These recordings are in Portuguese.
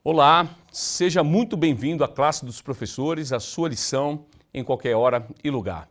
Olá, seja muito bem-vindo à classe dos professores, a sua lição em qualquer hora e lugar.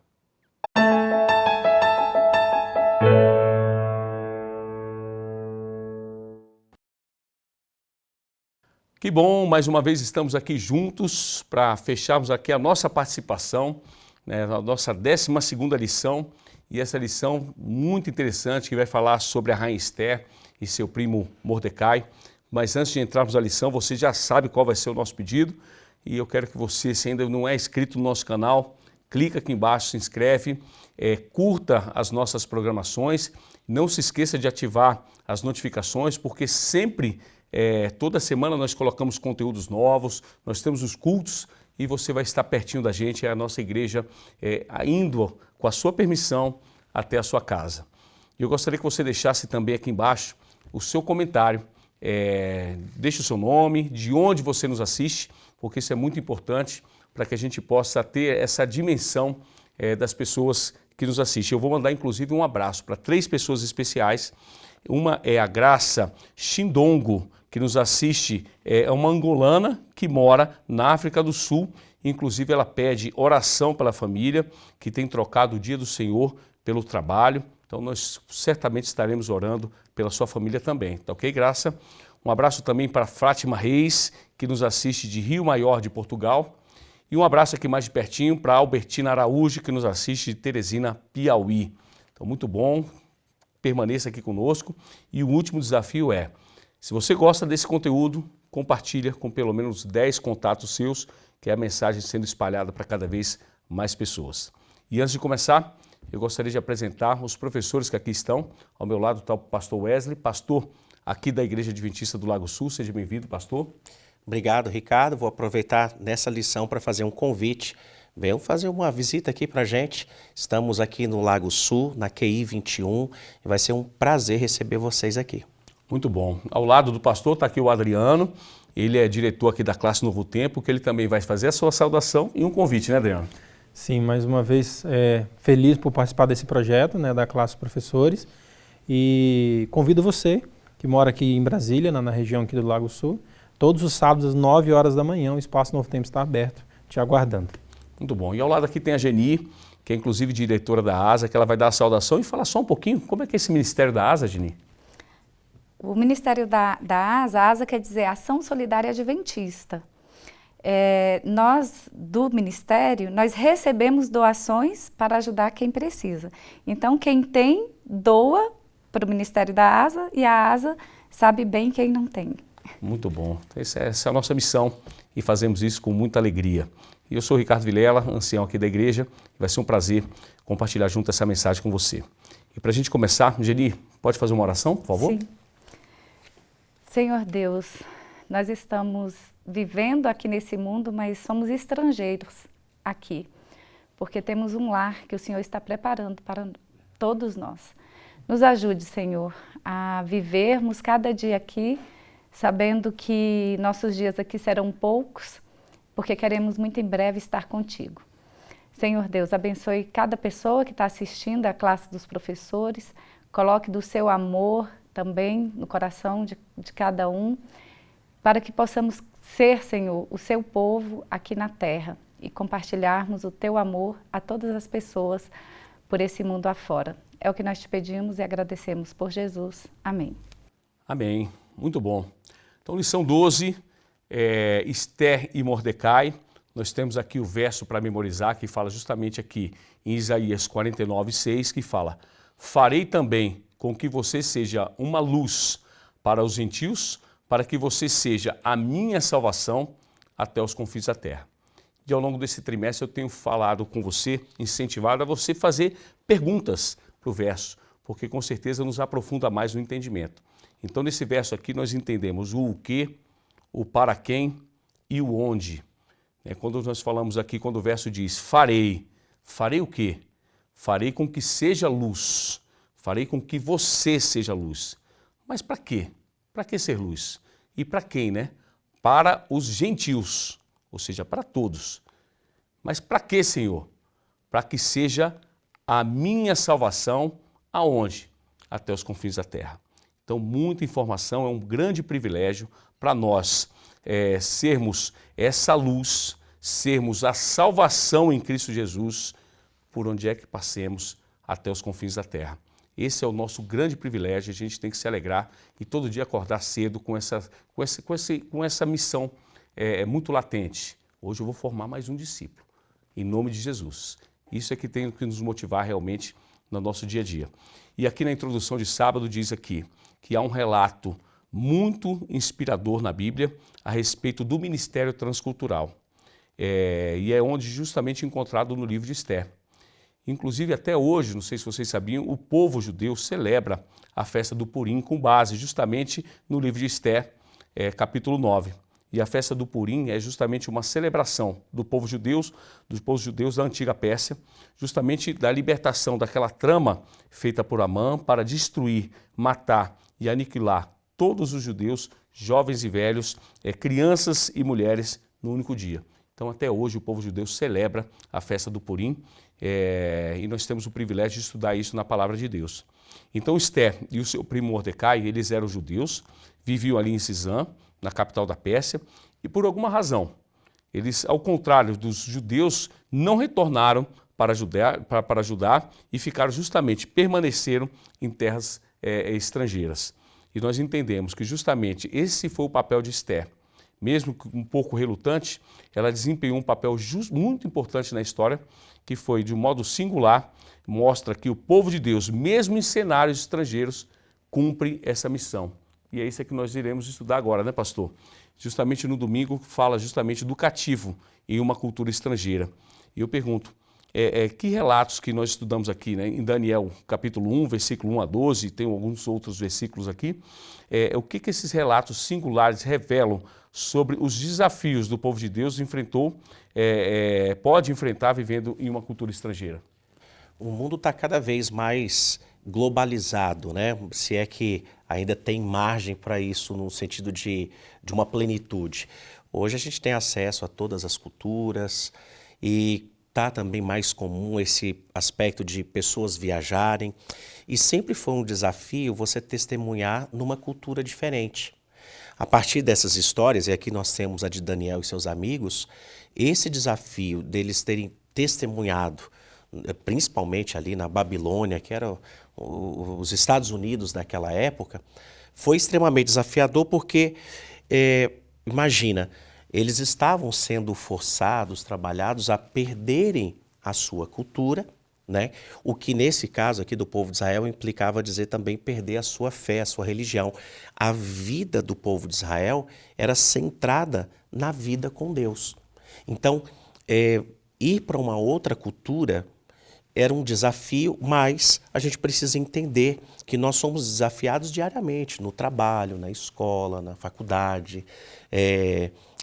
Que bom, mais uma vez estamos aqui juntos para fecharmos aqui a nossa participação, a nossa 12ª lição, e essa lição muito interessante que vai falar sobre a Rainha Esther e seu primo Mordecai. Mas antes de entrarmos na lição, você já sabe qual vai ser o nosse pedido e eu quero que você, se ainda não é inscrito no nosso canal, clica aqui embaixo, se inscreve, curta as nossas programações, não se esqueça de ativar as notificações, porque sempre, toda semana nós colocamos conteúdos novos, nós temos os cultos e você vai estar pertinho da gente, a nossa igreja indo com a sua permissão até a sua casa. E eu gostaria que você deixasse também aqui embaixo o seu comentário, deixe o seu nome, de onde você nos assiste, porque isso é muito importante para que a gente possa ter essa dimensão das pessoas que nos assistem. Eu vou mandar inclusive um abraço para 3 pessoas especiais. Uma é a Graça Chindongo, que nos assiste, é uma angolana que mora na África do Sul. Inclusive ela pede oração pela família, que tem trocado o dia do Senhor pelo trabalho. Então nós certamente estaremos orando pela sua família também, tá ok, Graça? Um abraço também para Fátima Reis, que nos assiste de Rio Maior de Portugal. E um abraço aqui mais de pertinho para Albertina Araújo, que nos assiste de Teresina, Piauí. Então muito bom, permaneça aqui conosco. E o último desafio é, se você gosta desse conteúdo, compartilha com pelo menos 10 contatos seus, que é a mensagem sendo espalhada para cada vez mais pessoas. E antes de começar, eu gostaria de apresentar os professores que aqui estão. Ao meu lado está o pastor Wesley, pastor aqui da Igreja Adventista do Lago Sul. Seja bem-vindo, pastor. Obrigado, Ricardo. Vou aproveitar nessa lição para fazer um convite. Venham fazer uma visita aqui para a gente. Estamos aqui no Lago Sul, na QI 21, e vai ser um prazer receber vocês aqui. Muito bom. Ao lado do pastor está aqui o Adriano. Ele é diretor aqui da classe Novo Tempo, que ele também vai fazer a sua saudação e um convite, né, Adriano? Sim, mais uma vez feliz por participar desse projeto, da classe Professores, e convido você que mora aqui em Brasília, na região aqui do Lago Sul, todos os sábados às 9 horas da manhã, o Espaço Novo Tempo está aberto, te aguardando. Muito bom. E ao lado aqui tem a Geni, que é inclusive diretora da ASA, que ela vai dar a saudação e falar só um pouquinho como é que é esse ministério da ASA, Geni? O ministério da ASA, a ASA quer dizer Ação Solidária Adventista. Nós, do Ministério, nós recebemos doações para ajudar quem precisa. Então, quem tem, doa para o Ministério da ASA e a ASA sabe bem quem não tem. Muito bom. Essa é a nossa missão e fazemos isso com muita alegria. E eu sou o Ricardo Vilela, ancião aqui da igreja. Vai ser um prazer compartilhar junto essa mensagem com você. E para a gente começar, Geni, pode fazer uma oração, por favor? Sim. Senhor Deus, nós estamos vivendo aqui nesse mundo, mas somos estrangeiros aqui, porque temos um lar que o Senhor está preparando para todos nós. Nos ajude, Senhor, a vivermos cada dia aqui, sabendo que nossos dias aqui serão poucos, porque queremos muito em breve estar contigo. Senhor Deus, abençoe cada pessoa que está assistindo à classe dos professores, coloque do seu amor também no coração de cada um, para que possamos ser, Senhor, o seu povo aqui na terra e compartilharmos o teu amor a todas as pessoas por esse mundo afora. É o que nós te pedimos e agradecemos por Jesus. Amém. Amém. Muito bom. Então, lição 12, Esther e Mordecai. Nós temos aqui o verso para memorizar, que fala justamente aqui em Isaías 49:6, que fala: farei também com que você seja uma luz para os gentios, para que você seja a minha salvação até os confins da terra. E ao longo desse trimestre eu tenho falado com você, incentivado a você fazer perguntas para o verso, porque com certeza nos aprofunda mais no entendimento. Então nesse verso aqui nós entendemos o que, o para quem e o onde. Quando nós falamos aqui, quando o verso diz farei o quê? Farei com que seja luz, farei com que você seja luz. Mas para quê? Para que ser luz? E para quem, né? Para os gentios, ou seja, para todos. Mas para que, Senhor? Para que seja a minha salvação aonde? Até os confins da terra. Então, muita informação, é um grande privilégio para nós sermos essa luz, sermos a salvação em Cristo Jesus, por onde é que passemos até os confins da terra. Esse é o nosso grande privilégio, a gente tem que se alegrar e todo dia acordar cedo com essa missão muito latente. Hoje eu vou formar mais um discípulo, em nome de Jesus. Isso é que tem que nos motivar realmente no nosso dia a dia. E aqui na introdução de sábado diz aqui que há um relato muito inspirador na Bíblia a respeito do ministério transcultural. E é onde justamente encontrado no livro de Esther. Inclusive até hoje, não sei se vocês sabiam, o povo judeu celebra a festa do Purim com base justamente no livro de Esther, capítulo 9. E a festa do Purim é justamente uma celebração dos povos judeus da antiga Pérsia, justamente da libertação daquela trama feita por Amã para destruir, matar e aniquilar todos os judeus, jovens e velhos, crianças e mulheres, no único dia. Então até hoje o povo judeu celebra a festa do Purim e nós temos o privilégio de estudar isso na palavra de Deus. Então Esther e o seu primo Mordecai, eles eram judeus, viviam ali em Cisã, na capital da Pérsia, e por alguma razão, eles, ao contrário dos judeus, não retornaram para Judá e permaneceram em terras estrangeiras. E nós entendemos que justamente esse foi o papel de Esther. Mesmo um pouco relutante, ela desempenhou um papel muito importante na história, que foi, de um modo singular, mostra que o povo de Deus, mesmo em cenários estrangeiros, cumpre essa missão. E é isso que nós iremos estudar agora, né, pastor? Justamente no domingo fala justamente do cativo em uma cultura estrangeira. E eu pergunto, que relatos que nós estudamos aqui, né, em Daniel, capítulo 1, versículo 1 a 12, tem alguns outros versículos aqui, o que esses relatos singulares revelam sobre os desafios do povo de Deus pode enfrentar vivendo em uma cultura estrangeira? O mundo está cada vez mais globalizado, né? Se é que ainda tem margem para isso no sentido de uma plenitude. Hoje a gente tem acesso a todas as culturas e está também mais comum esse aspecto de pessoas viajarem. E sempre foi um desafio você testemunhar numa cultura diferente. A partir dessas histórias, e aqui nós temos a de Daniel e seus amigos, esse desafio deles terem testemunhado, principalmente ali na Babilônia, que era os Estados Unidos naquela época, foi extremamente desafiador porque, imagina, eles estavam sendo forçados, trabalhados a perderem a sua cultura, né? O que nesse caso aqui do povo de Israel implicava dizer também perder a sua fé, a sua religião. A vida do povo de Israel era centrada na vida com Deus. Então, ir para uma outra cultura era um desafio, mas a gente precisa entender que nós somos desafiados diariamente, no trabalho, na escola, na faculdade,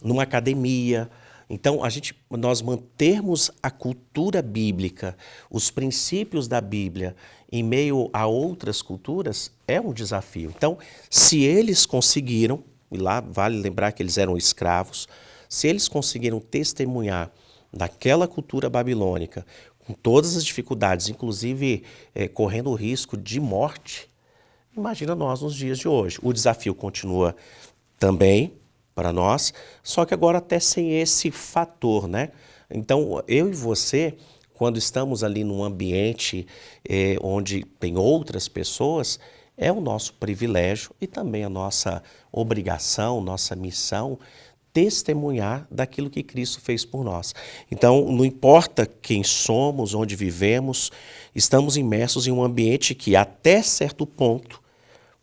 numa academia. Então, nós mantermos a cultura bíblica, os princípios da Bíblia em meio a outras culturas é um desafio. Então, se eles conseguiram, e lá vale lembrar que eles eram escravos, se eles conseguiram testemunhar daquela cultura babilônica, com todas as dificuldades, inclusive correndo o risco de morte, imagina nós nos dias de hoje. O desafio continua também para nós, só que agora até sem esse fator, né? Então, eu e você, quando estamos ali num ambiente onde tem outras pessoas, é o nosso privilégio e também a nossa obrigação, nossa missão, testemunhar daquilo que Cristo fez por nós. Então, não importa quem somos, onde vivemos, estamos imersos em um ambiente que, até certo ponto,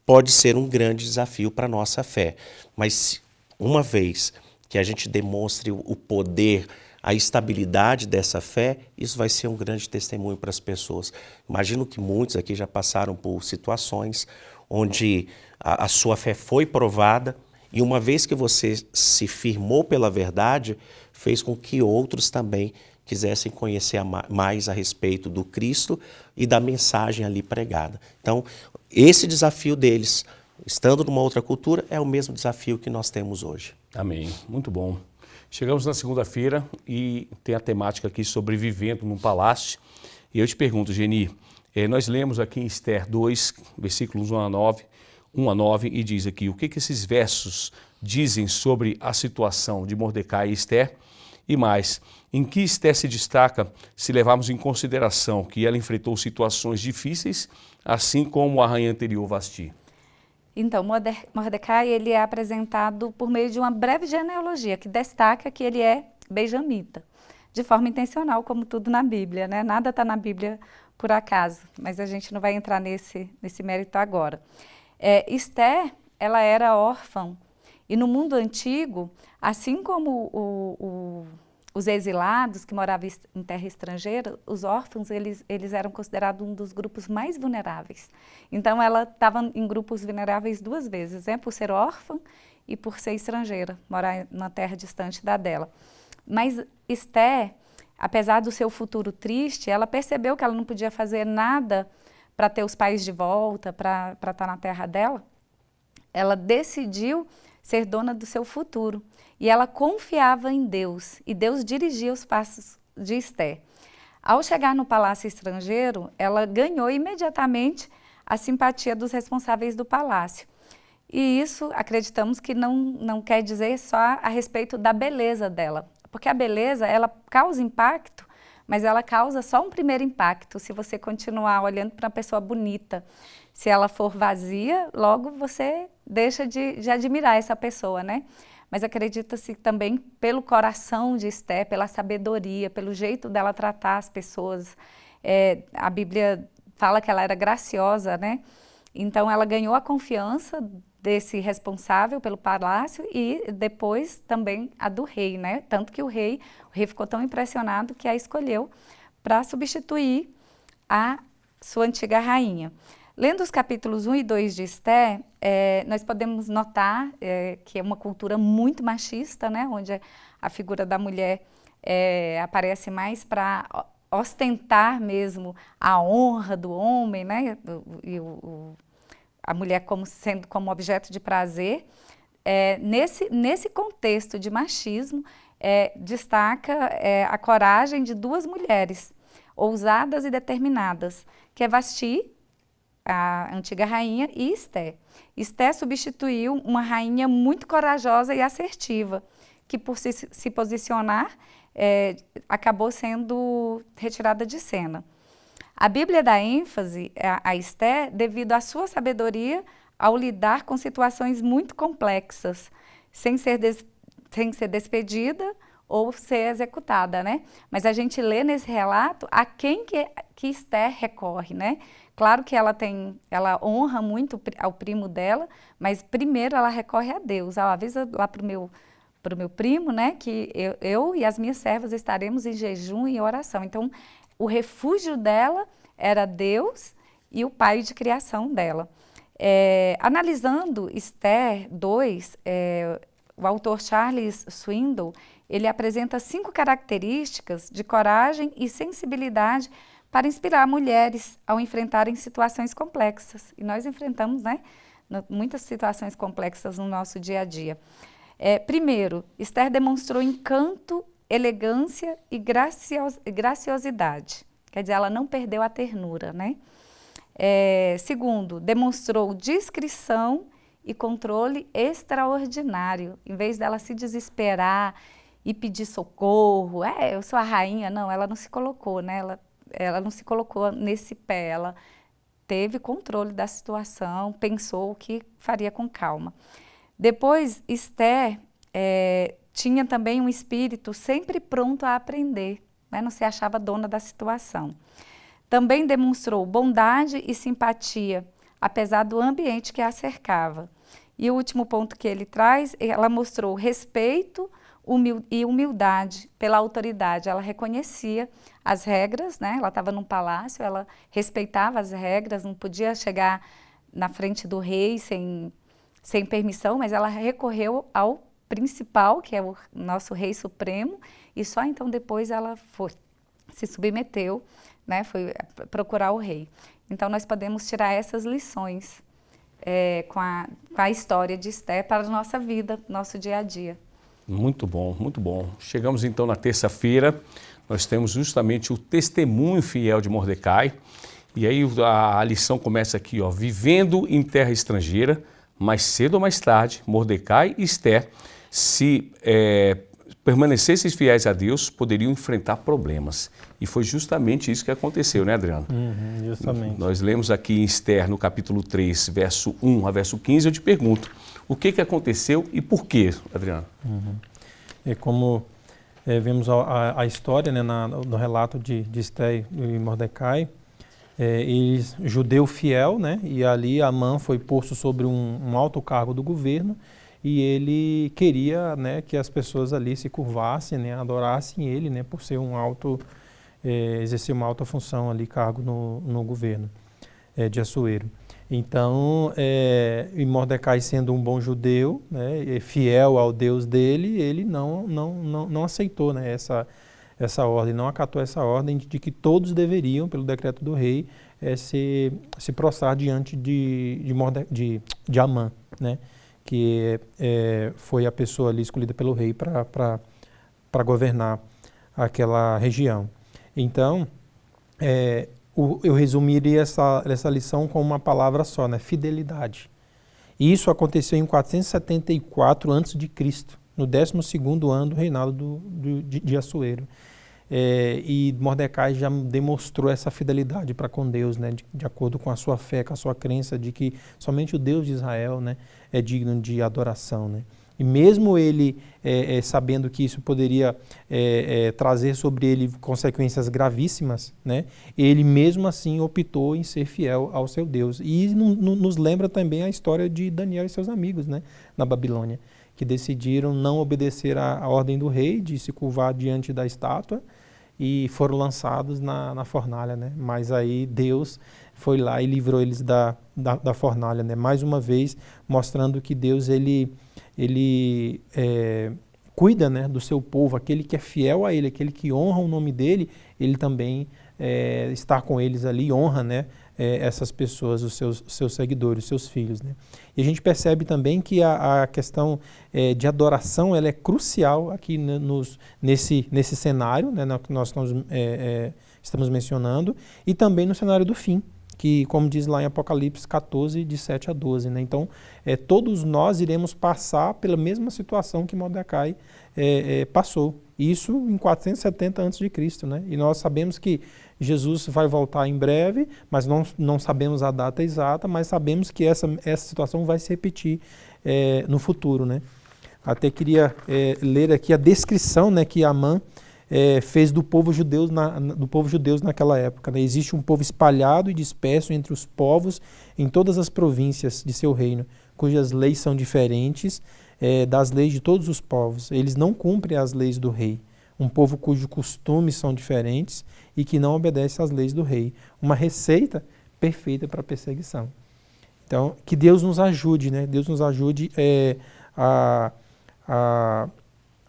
pode ser um grande desafio para a nossa fé. Mas, uma vez que a gente demonstre o poder, a estabilidade dessa fé, isso vai ser um grande testemunho para as pessoas. Imagino que muitos aqui já passaram por situações onde a sua fé foi provada, e uma vez que você se firmou pela verdade, fez com que outros também quisessem conhecer mais a respeito do Cristo e da mensagem ali pregada. Então, esse desafio deles, estando numa outra cultura, é o mesmo desafio que nós temos hoje. Amém. Muito bom. Chegamos na segunda-feira e tem a temática aqui sobre vivendo num palácio. E eu te pergunto, Geni, nós lemos aqui em Esther 2, versículos 1 a 9, e diz aqui, o que esses versos dizem sobre a situação de Mordecai e Esther? E mais, em que Esther se destaca se levarmos em consideração que ela enfrentou situações difíceis, assim como a rainha anterior Vasti? Então, Mordecai ele é apresentado por meio de uma breve genealogia que destaca que ele é benjamita, de forma intencional, como tudo na Bíblia, né? Nada está na Bíblia por acaso, mas a gente não vai entrar nesse mérito agora. Esther, ela era órfã, e no mundo antigo, assim como os exilados que moravam em terra estrangeira, os órfãos, eles eram considerados um dos grupos mais vulneráveis. Então, ela estava em grupos vulneráveis duas vezes, né? Por ser órfã e por ser estrangeira, morar numa terra distante da dela. Mas Esther, apesar do seu futuro triste, ela percebeu que ela não podia fazer nada para ter os pais de volta, para estar na terra dela. Ela decidiu ser dona do seu futuro. E ela confiava em Deus, e Deus dirigia os passos de Esther. Ao chegar no palácio estrangeiro, ela ganhou imediatamente a simpatia dos responsáveis do palácio. E isso, acreditamos que não quer dizer só a respeito da beleza dela, porque a beleza, ela causa impacto, mas ela causa só um primeiro impacto, se você continuar olhando para uma pessoa bonita. Se ela for vazia, logo você deixa de admirar essa pessoa, né? Mas acredita-se também pelo coração de Esther, pela sabedoria, pelo jeito dela tratar as pessoas. A Bíblia fala que ela era graciosa, né? Então, ela ganhou a confiança desse responsável pelo palácio e depois também a do rei, né? Tanto que o rei ficou tão impressionado que a escolheu para substituir a sua antiga rainha. Lendo os capítulos 1 e 2 de Esther, nós podemos notar que é uma cultura muito machista, né? Onde a figura da mulher aparece mais para ostentar mesmo a honra do homem, né? A mulher sendo como objeto de prazer. Nesse contexto de machismo, destaca a coragem de duas mulheres, ousadas e determinadas, que é Vasti, a antiga rainha, e Esther. Esther substituiu uma rainha muito corajosa e assertiva, que por se posicionar, acabou sendo retirada de cena. A Bíblia dá ênfase a Esther devido à sua sabedoria ao lidar com situações muito complexas, sem ser despedida ou ser executada, né? Mas a gente lê nesse relato a quem que Esther recorre, né? Claro que ela honra muito ao primo dela, mas primeiro ela recorre a Deus. Avisa lá para o meu primo, né, que eu e as minhas servas estaremos em jejum e oração. Então, o refúgio dela era Deus e o pai de criação dela. Analisando Esther 2, o autor Charles Swindoll, ele apresenta 5 características de coragem e sensibilidade para inspirar mulheres ao enfrentarem situações complexas. E nós enfrentamos, né, muitas situações complexas no nosso dia a dia. Primeiro, Esther demonstrou encanto, elegância e graciosidade. Quer dizer, ela não perdeu a ternura, né? Segundo, demonstrou discrição e controle extraordinário. Em vez dela se desesperar e pedir socorro, eu sou a rainha, não, ela não se colocou, né? Ela não se colocou nesse pé, ela teve controle da situação, pensou o que faria com calma. Depois, Esther tinha também um espírito sempre pronto a aprender, né? Não se achava dona da situação. Também demonstrou bondade e simpatia, apesar do ambiente que a cercava. E o último ponto que ele traz, ela mostrou respeito e humildade pela autoridade. Ela reconhecia as regras, né? Ela estava num palácio, ela respeitava as regras, não podia chegar na frente do rei sem permissão, mas ela recorreu ao principal, que é o nosso rei supremo, e só então depois ela se submeteu, né? Foi procurar o rei. Então nós podemos tirar essas lições com a história de Esther para a nossa vida, nosso dia a dia. Muito bom, muito bom. Chegamos então na terça-feira, nós temos justamente o testemunho fiel de Mordecai, e aí a lição começa aqui, ó, vivendo em terra estrangeira, mais cedo ou mais tarde, Mordecai e Esther, se permanecessem fiéis a Deus, poderiam enfrentar problemas. E foi justamente isso que aconteceu, né, Adriano? Justamente. Nós lemos aqui em Esther, no capítulo 3, verso 1 a verso 15, eu te pergunto, o que aconteceu e por quê, Adriano? É como vemos a história, né, no relato de Esther e Mordecai, eles, judeu fiel, né, e ali Amã foi posto sobre um alto cargo do governo, e ele queria, né, que as pessoas ali se curvassem, né, adorassem ele, né, por ser exercer uma alta função ali, cargo no governo de Assuero. Então, e Mordecai sendo um bom judeu, né, fiel ao Deus dele, ele não aceitou, né, essa ordem, não acatou essa ordem de que todos deveriam, pelo decreto do rei, se prostrar diante de Amã, né, que foi a pessoa ali escolhida pelo rei para governar aquela região. Então, eu resumiria essa lição com uma palavra só, né? Fidelidade. E isso aconteceu em 474 a.C., no 12º ano do reinado de Assuero. E Mordecai já demonstrou essa fidelidade para com Deus, né? De acordo com a sua fé, com a sua crença de que somente o Deus de Israel, né, é digno de adoração, né? E mesmo ele sabendo que isso poderia trazer sobre ele consequências gravíssimas, né, ele mesmo assim optou em ser fiel ao seu Deus. E nos lembra também a história de Daniel e seus amigos, né, na Babilônia, que decidiram não obedecer à ordem do rei de se curvar diante da estátua e foram lançados na fornalha, né? Mas aí Deus foi lá e livrou eles da fornalha, né? Mais uma vez mostrando que Deus ele cuida, né, do seu povo, aquele que é fiel a ele, aquele que honra o nome dele, ele também está com eles ali, honra, né, essas pessoas, os seus seguidores, os seus filhos, né. E a gente percebe também que a questão de adoração ela é crucial aqui nesse cenário, né, que nós estamos mencionando, e também no cenário do fim, que, como diz lá em Apocalipse 14, de 7 a 12. Né? Então, todos nós iremos passar pela mesma situação que Mordecai passou. Isso em 470 a.C., né? E nós sabemos que Jesus vai voltar em breve, mas não sabemos a data exata, mas sabemos que essa situação vai se repetir no futuro. Né? Até queria ler aqui a descrição, né, que Amã fez do povo judeu naquela época. Né? Existe um povo espalhado e disperso entre os povos em todas as províncias de seu reino, cujas leis são diferentes das leis de todos os povos. Eles não cumprem as leis do rei. Um povo cujos costumes são diferentes e que não obedece às leis do rei. Uma receita perfeita para a perseguição. Então, que Deus nos ajude, né? Deus nos ajude a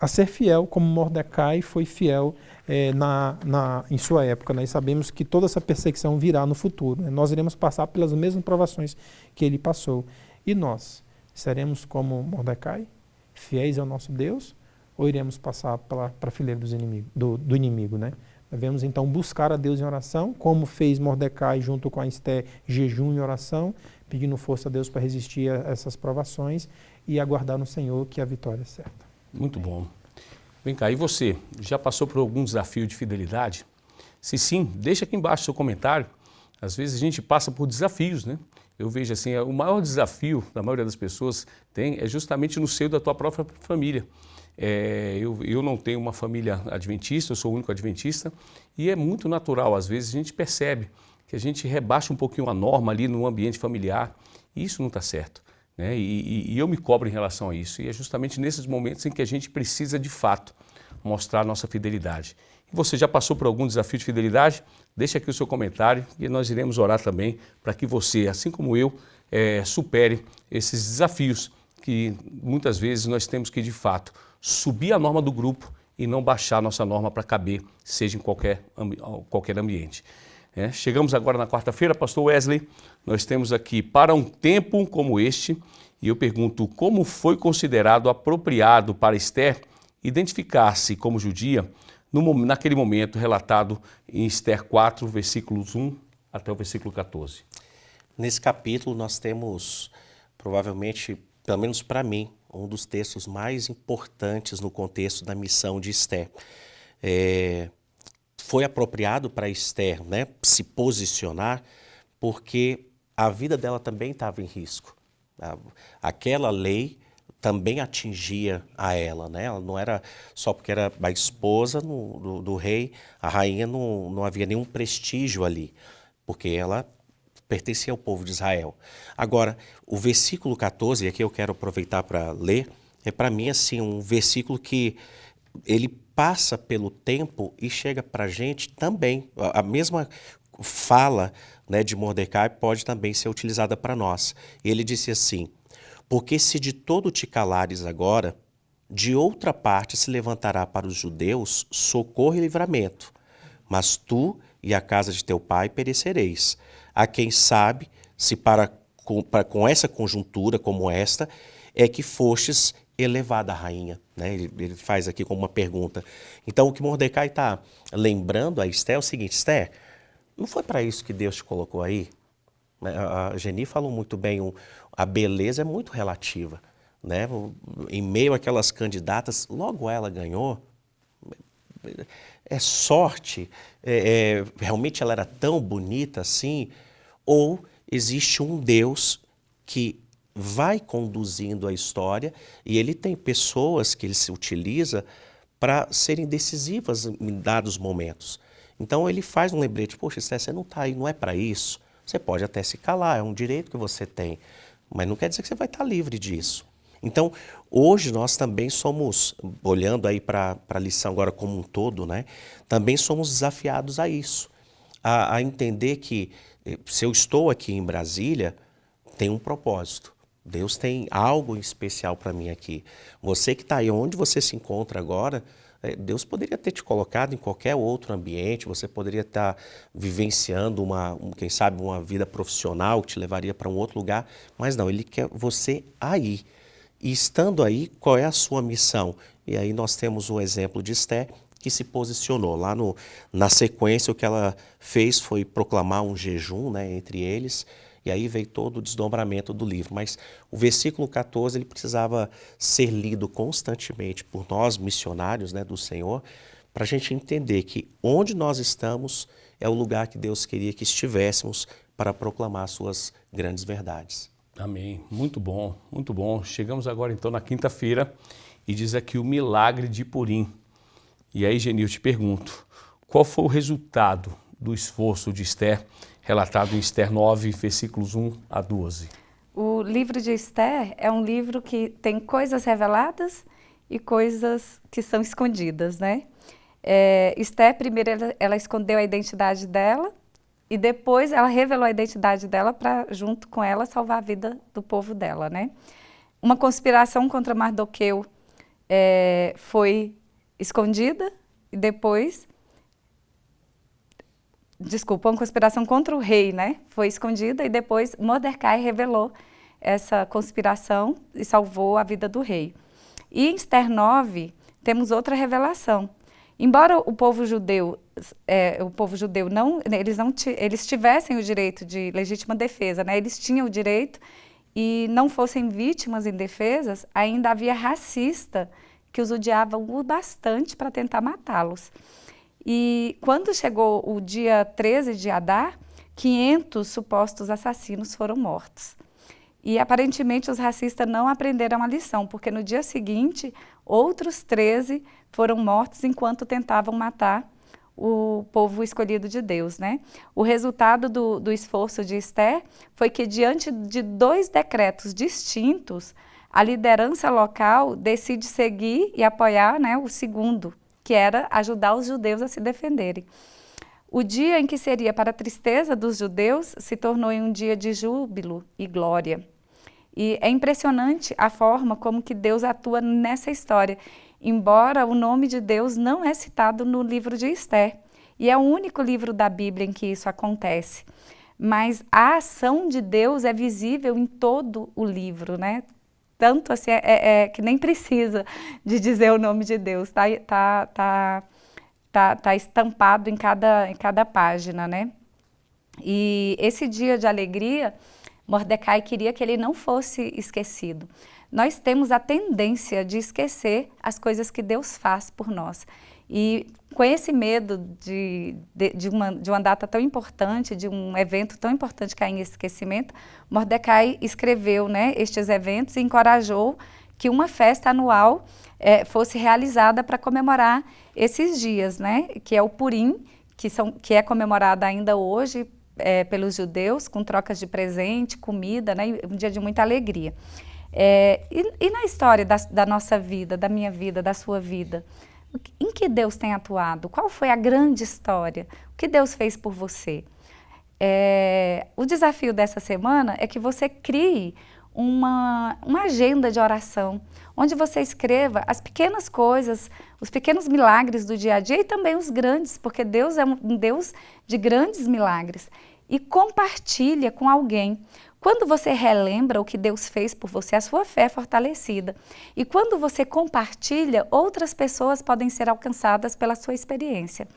ser fiel, como Mordecai foi fiel em sua época. Né? E sabemos que toda essa perseguição virá no futuro. Né? Nós iremos passar pelas mesmas provações que ele passou. E nós, seremos como Mordecai, fiéis ao nosso Deus, ou iremos passar para a fileira do inimigo? Né? Devemos então buscar a Deus em oração, como fez Mordecai junto com a Esther, jejum e oração, pedindo força a Deus para resistir a essas provações e aguardar no Senhor que a vitória é certa. Muito bom. Vem cá, e você, já passou por algum desafio de fidelidade? Se sim, deixa aqui embaixo o seu comentário. Às vezes a gente passa por desafios, né? Eu vejo assim, o maior desafio da maioria das pessoas é justamente no seio da tua própria família. Eu não tenho uma família adventista, eu sou o único adventista, e é muito natural, às vezes a gente percebe que a gente rebaixa um pouquinho a norma ali no ambiente familiar, e isso não está certo. Né? E eu me cobro em relação a isso, e é justamente nesses momentos em que a gente precisa de fato mostrar a nossa fidelidade. E você já passou por algum desafio de fidelidade? Deixa aqui o seu comentário e nós iremos orar também para que você, assim como eu, supere esses desafios que muitas vezes nós temos que de fato subir a norma do grupo e não baixar a nossa norma para caber, seja em qualquer ambiente. Chegamos agora na quarta-feira, pastor Wesley, nós temos aqui para um tempo como este, e eu pergunto como foi considerado apropriado para Esther identificar-se como judia naquele momento relatado em Esther 4, versículos 1 até o versículo 14. Nesse capítulo nós temos provavelmente, pelo menos para mim, um dos textos mais importantes no contexto da missão de Esther. Foi apropriado para Esther, né, se posicionar, porque a vida dela também estava em risco. Aquela lei também atingia a ela, né? Ela não era só porque era a esposa do rei, a rainha não havia nenhum prestígio ali, porque ela pertencia ao povo de Israel. Agora, o versículo 14, e aqui eu quero aproveitar para ler, é para mim assim um versículo que ele passa pelo tempo e chega para a gente também. A mesma fala, né, de Mordecai pode também ser utilizada para nós. Ele disse assim: porque se de todo te calares agora, de outra parte se levantará para os judeus socorro e livramento, mas tu e a casa de teu pai perecereis. A quem sabe se com essa conjuntura como esta é que fostes elevada a rainha, né? Ele faz aqui como uma pergunta. Então o que Mordecai está lembrando a Esther é o seguinte: Esther, não foi para isso que Deus te colocou aí? A Geni falou muito bem, a beleza é muito relativa, né? Em meio àquelas candidatas, logo ela ganhou. É sorte? Realmente ela era tão bonita assim? Ou existe um Deus que vai conduzindo a história e ele tem pessoas que ele se utiliza para serem decisivas em dados momentos? Então ele faz um lembrete: poxa, Esther, você não está aí, não é para isso. Você pode até se calar, é um direito que você tem, mas não quer dizer que você vai estar livre disso. Então, hoje nós também somos, olhando aí para a lição agora como um todo, né, também somos desafiados a isso, a entender que se eu estou aqui em Brasília, tem um propósito. Deus tem algo em especial para mim aqui. Você que está aí, onde você se encontra agora, Deus poderia ter te colocado em qualquer outro ambiente, você poderia estar vivenciando quem sabe, uma vida profissional que te levaria para um outro lugar, mas não, Ele quer você aí. E estando aí, qual é a sua missão? E aí nós temos o exemplo de Esther, que se posicionou. Lá na sequência, o que ela fez foi proclamar um jejum, né, entre eles, e aí veio todo o desdobramento do livro. Mas o versículo 14 ele precisava ser lido constantemente por nós, missionários, né, do Senhor, para a gente entender que onde nós estamos é o lugar que Deus queria que estivéssemos para proclamar suas grandes verdades. Amém. Muito bom, muito bom. Chegamos agora então na quinta-feira e diz aqui o milagre de Purim. E aí, Geni, eu te pergunto, qual foi o resultado do esforço de Esther, relatado em Esther 9, versículos 1 a 12? O livro de Esther é um livro que tem coisas reveladas e coisas que são escondidas, né? Esther, primeiro, ela escondeu a identidade dela e depois ela revelou a identidade dela para, junto com ela, salvar a vida do povo dela, né? Uma conspiração contra Mardoqueu foi escondida e depois... Desculpa, uma conspiração contra o rei, né? Foi escondida e depois Mordecai revelou essa conspiração e salvou a vida do rei. E em Esther 9 temos outra revelação. Embora o povo judeu não, eles tivessem o direito de legítima defesa, né? Eles tinham o direito e não fossem vítimas indefesas, ainda havia racista que os odiavam bastante para tentar matá-los. E quando chegou o dia 13 de Adar, 500 supostos assassinos foram mortos. E aparentemente os racistas não aprenderam a lição, porque no dia seguinte, outros 13 foram mortos enquanto tentavam matar o povo escolhido de Deus, né? O resultado do esforço de Esther foi que, diante de 2 decretos distintos, a liderança local decide seguir e apoiar, né, o segundo, que era ajudar os judeus a se defenderem. O dia em que seria para a tristeza dos judeus se tornou em um dia de júbilo e glória. E é impressionante a forma como que Deus atua nessa história, embora o nome de Deus não é citado no livro de Esther. E é o único livro da Bíblia em que isso acontece. Mas a ação de Deus é visível em todo o livro, né? Tanto assim, que nem precisa de dizer o nome de Deus, tá estampado em cada página, né? E esse dia de alegria Mordecai queria que ele não fosse esquecido. Nós temos a tendência de esquecer as coisas que Deus faz por nós. E com esse medo de uma data tão importante, de um evento tão importante cair em esquecimento, Mordecai escreveu, né, estes eventos e encorajou que uma festa anual fosse realizada para comemorar esses dias, né, que é o Purim, que é comemorado ainda hoje pelos judeus, com trocas de presente, comida, né, um dia de muita alegria. E na história da nossa vida, da minha vida, da sua vida, em que Deus tem atuado? Qual foi a grande história? O que Deus fez por você? O desafio dessa semana é que você crie uma agenda de oração, onde você escreva as pequenas coisas, os pequenos milagres do dia a dia e também os grandes, porque Deus é um Deus de grandes milagres. E compartilha com alguém. Quando você relembra o que Deus fez por você, a sua fé é fortalecida. E quando você compartilha, outras pessoas podem ser alcançadas pela sua experiência.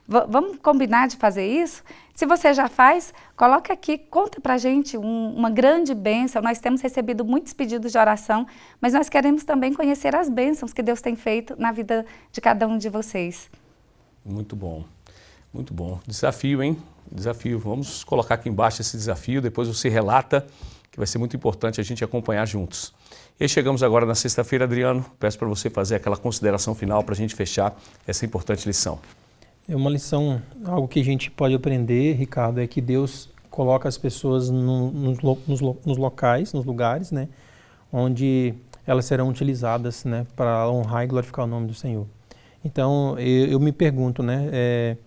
Vamos combinar de fazer isso? Se você já faz, coloca aqui, conta pra gente uma grande bênção. Nós temos recebido muitos pedidos de oração, mas nós queremos também conhecer as bênçãos que Deus tem feito na vida de cada um de vocês. Muito bom, muito bom. Desafio, hein? Desafio. Vamos colocar aqui embaixo esse desafio, depois você relata, que vai ser muito importante a gente acompanhar juntos. E aí chegamos agora na sexta-feira, Adriano. Peço para você fazer aquela consideração final para a gente fechar essa importante lição. É uma lição, algo que a gente pode aprender, Ricardo, é que Deus coloca as pessoas nos locais, nos lugares, né, onde elas serão utilizadas, né, para honrar e glorificar o nome do Senhor. Então, eu me pergunto, né,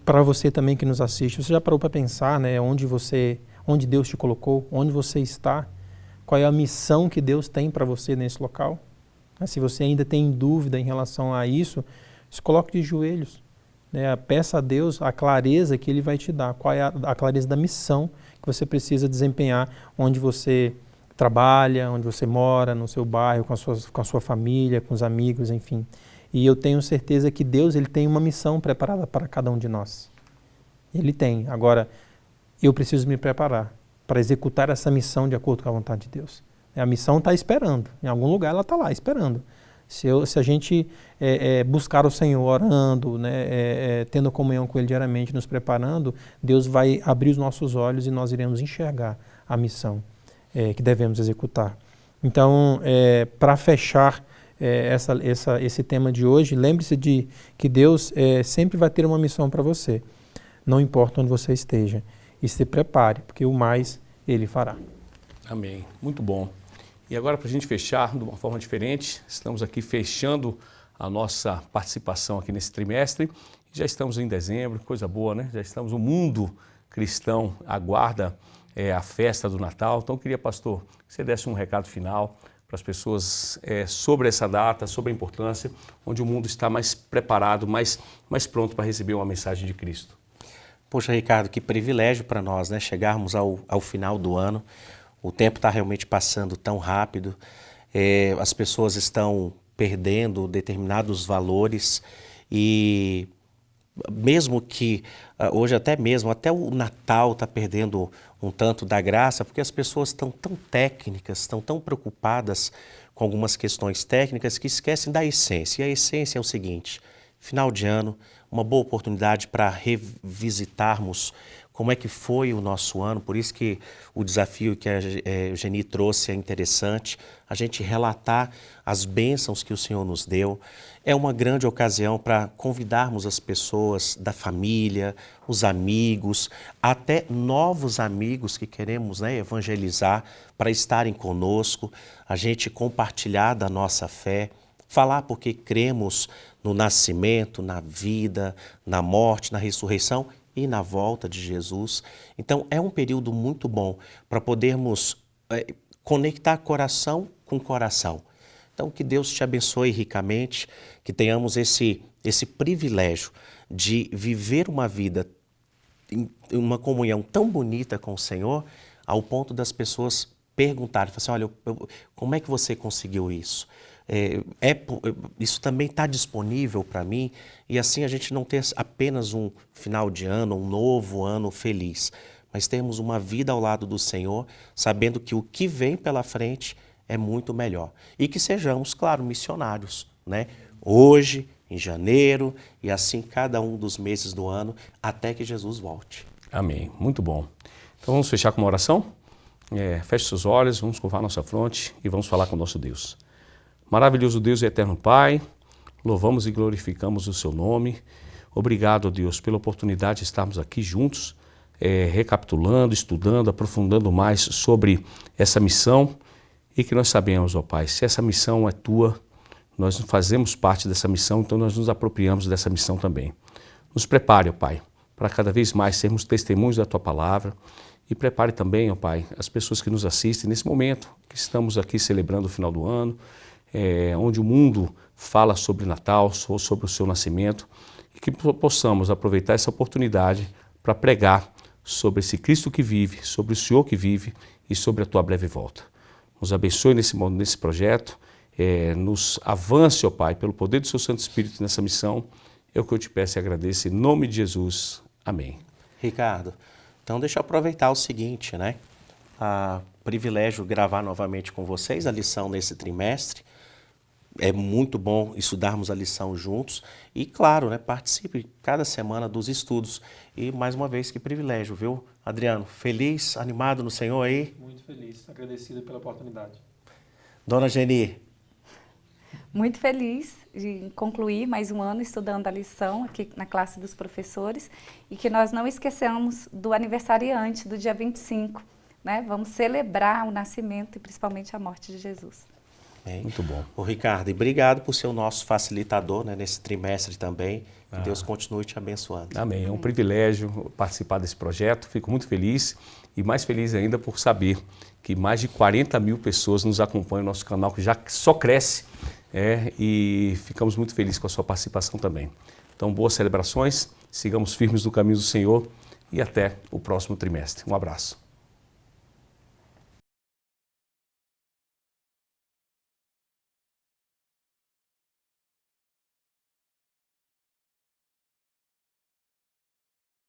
para você também que nos assiste, você já parou para pensar, né, onde Deus te colocou, onde você está, qual é a missão que Deus tem para você nesse local? Se você ainda tem dúvida em relação a isso, se coloque de joelhos, né, peça a Deus a clareza que Ele vai te dar, qual é a clareza da missão que você precisa desempenhar, onde você trabalha, onde você mora, no seu bairro, com a sua família, com os amigos, enfim. E eu tenho certeza que Deus ele tem uma missão preparada para cada um de nós. Ele tem. Agora, eu preciso me preparar para executar essa missão de acordo com a vontade de Deus. A missão está esperando. Em algum lugar ela está lá, esperando. Se a gente buscar o Senhor orando, né, tendo comunhão com Ele diariamente, nos preparando, Deus vai abrir os nossos olhos e nós iremos enxergar a missão que devemos executar. Então, para fechar esse tema de hoje, lembre-se de que Deus sempre vai ter uma missão para você, não importa onde você esteja, e se prepare, porque o mais Ele fará. Amém, muito bom. E agora, para a gente fechar de uma forma diferente, estamos aqui fechando a nossa participação aqui nesse trimestre, já estamos em dezembro, coisa boa, né? Já estamos, o mundo cristão aguarda a festa do Natal, então eu queria, pastor, que você desse um recado final para as pessoas sobre essa data, sobre a importância, onde o mundo está mais preparado, mais pronto para receber uma mensagem de Cristo. Poxa, Ricardo, que privilégio para nós, né? Chegarmos ao final do ano. O tempo está realmente passando tão rápido, as pessoas estão perdendo determinados valores e mesmo que hoje até o Natal está perdendo um tanto da graça, porque as pessoas estão tão técnicas, estão tão preocupadas com algumas questões técnicas que esquecem da essência. E a essência é o seguinte: final de ano, uma boa oportunidade para revisitarmos como é que foi o nosso ano, por isso que o desafio que a Geni trouxe é interessante, a gente relatar as bênçãos que o Senhor nos deu. É uma grande ocasião para convidarmos as pessoas da família, os amigos, até novos amigos que queremos, né, evangelizar, para estarem conosco, a gente compartilhar da nossa fé, falar porque cremos no nascimento, na vida, na morte, na ressurreição e na volta de Jesus. Então é um período muito bom para podermos conectar coração com coração. Então que Deus te abençoe ricamente, que tenhamos esse privilégio de viver uma vida em uma comunhão tão bonita com o Senhor, ao ponto das pessoas perguntarem, assim, olha, como é que você conseguiu isso? Isso também está disponível para mim, e assim a gente não ter apenas um final de ano, um novo ano feliz, mas termos uma vida ao lado do Senhor, sabendo que o que vem pela frente é muito melhor. E que sejamos, claro, missionários, né? Hoje, em janeiro e assim cada um dos meses do ano, até que Jesus volte. Amém. Muito bom. Então vamos fechar com uma oração? Feche seus olhos, vamos curvar nossa fronte e vamos falar com o nosso Deus. Maravilhoso Deus e eterno Pai, louvamos e glorificamos o seu nome. Obrigado, Deus, pela oportunidade de estarmos aqui juntos, recapitulando, estudando, aprofundando mais sobre essa missão e que nós sabemos, ó Pai, se essa missão é tua, nós fazemos parte dessa missão, então nós nos apropriamos dessa missão também. Nos prepare, ó Pai, para cada vez mais sermos testemunhos da tua palavra e prepare também, ó Pai, as pessoas que nos assistem nesse momento que estamos aqui celebrando o final do ano, onde o mundo fala sobre Natal, sobre o seu nascimento, e que possamos aproveitar essa oportunidade para pregar sobre esse Cristo que vive, sobre o Senhor que vive e sobre a tua breve volta. Nos abençoe nesse projeto, nos avance, ó Pai, pelo poder do seu Santo Espírito nessa missão. É o que eu te peço e agradeço em nome de Jesus. Amém. Ricardo, então deixa eu aproveitar o seguinte, né? Privilégio gravar novamente com vocês a lição nesse trimestre. É muito bom estudarmos a lição juntos e, claro, né, participe cada semana dos estudos. E, mais uma vez, que privilégio, viu, Adriano? Feliz, animado no Senhor aí? Muito feliz, agradecido pela oportunidade. Dona Geni? Muito feliz de concluir mais um ano estudando a lição aqui na classe dos professores e que nós não esqueçamos do aniversariante do dia 25, né? Vamos celebrar o nascimento e principalmente a morte de Jesus. Muito bom. Ô Ricardo, e obrigado por ser o nosso facilitador, né, nesse trimestre também. Que Deus continue te abençoando. Amém. É um privilégio participar desse projeto. Fico muito feliz e mais feliz ainda por saber que mais de 40 mil pessoas nos acompanham no nosso canal, que já só cresce. E ficamos muito felizes com a sua participação também. Então, boas celebrações, sigamos firmes no caminho do Senhor e até o próximo trimestre. Um abraço.